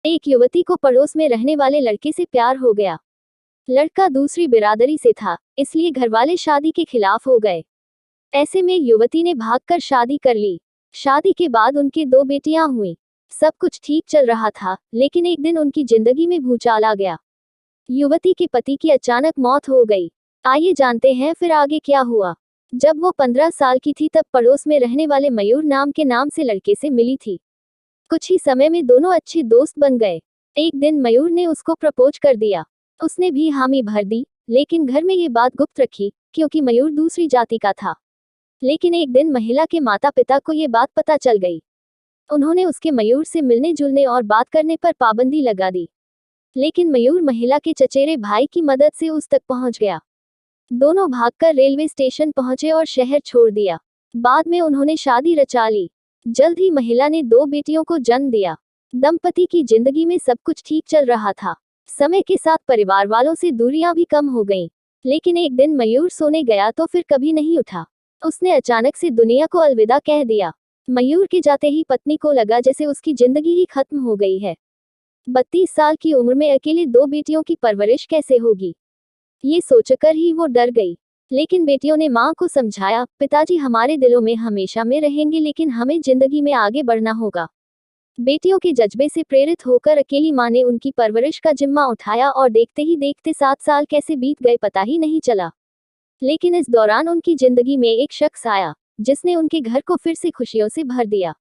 एक युवती को पड़ोस में रहने वाले लड़के से प्यार हो गया। लड़का दूसरी बिरादरी से था, इसलिए घरवाले शादी के खिलाफ हो गए। ऐसे में युवती ने भागकर शादी कर ली। शादी के बाद उनके 2 बेटियां हुई। सब कुछ ठीक चल रहा था, लेकिन एक दिन उनकी जिंदगी में भूचाल आ गया। युवती के पति की अचानक मौत हो गई। आइए जानते हैं फिर आगे क्या हुआ। जब वो 15 साल की थी तब पड़ोस में रहने वाले मयूर नाम से लड़के से मिली थी। कुछ ही समय में दोनों अच्छे दोस्त बन गए। एक दिन मयूर ने उसको प्रपोज कर दिया। उसने भी हामी भर दी, लेकिन घर में ये बात गुप्त रखी, क्योंकि मयूर दूसरी जाति का था। लेकिन एक दिन महिला के माता पिता को ये बात पता चल गई। उन्होंने उसके मयूर से मिलने जुलने और बात करने पर पाबंदी लगा दी। लेकिन मयूर महिला के चचेरे भाई की मदद से उस तक पहुंच गया। दोनों भागकर रेलवे स्टेशन पहुंचे और शहर छोड़ दिया। बाद में उन्होंने शादी रचा ली। जल्द ही महिला ने 2 बेटियों को जन्म दिया। दंपति की जिंदगी में सब कुछ ठीक चल रहा था। समय के साथ परिवार वालों से दूरियां भी कम हो गईं। लेकिन एक दिन मयूर सोने गया तो फिर कभी नहीं उठा। उसने अचानक से दुनिया को अलविदा कह दिया। मयूर के जाते ही पत्नी को लगा जैसे उसकी जिंदगी ही खत्म हो गई है। 32 साल की उम्र में अकेले 2 बेटियों की परवरिश कैसे होगी, ये सोचकर ही वो डर गई। लेकिन बेटियों ने मां को समझाया, पिताजी हमारे दिलों में हमेशा में रहेंगे, लेकिन हमें जिंदगी में आगे बढ़ना होगा। बेटियों के जज्बे से प्रेरित होकर अकेली मां ने उनकी परवरिश का जिम्मा उठाया और देखते ही देखते 7 साल कैसे बीत गए पता ही नहीं चला। लेकिन इस दौरान उनकी जिंदगी में एक शख्स आया, जिसने उनके घर को फिर से खुशियों से भर दिया।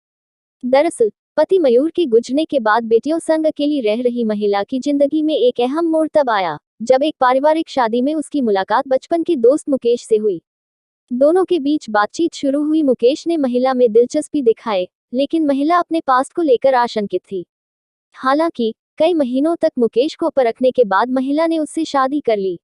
दरअसल पति मयूर के गुजरने के बाद बेटियों संग अकेली रह रही महिला की जिंदगी में एक अहम मोड़ तब आया, जब एक पारिवारिक शादी में उसकी मुलाकात बचपन के दोस्त मुकेश से हुई। दोनों के बीच बातचीत शुरू हुई। मुकेश ने महिला में दिलचस्पी दिखाए, लेकिन महिला अपने पास्ट को लेकर आशंकित थी। हालांकि कई महीनों तक मुकेश को परखने के बाद महिला ने उससे शादी कर ली।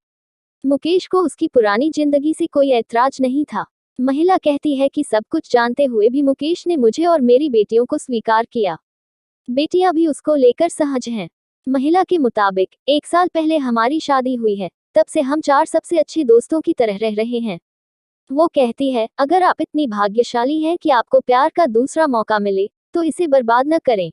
मुकेश को उसकी पुरानी जिंदगी से कोई ऐतराज नहीं था। महिला कहती है कि सब कुछ जानते हुए भी मुकेश ने मुझे और मेरी बेटियों को स्वीकार किया। बेटियां भी उसको लेकर सहज हैं। महिला के मुताबिक 1 साल पहले हमारी शादी हुई है, तब से हम 4 सबसे अच्छे दोस्तों की तरह रह रहे हैं। वो कहती है, अगर आप इतनी भाग्यशाली हैं कि आपको प्यार का दूसरा मौका मिले, तो इसे बर्बाद न करें।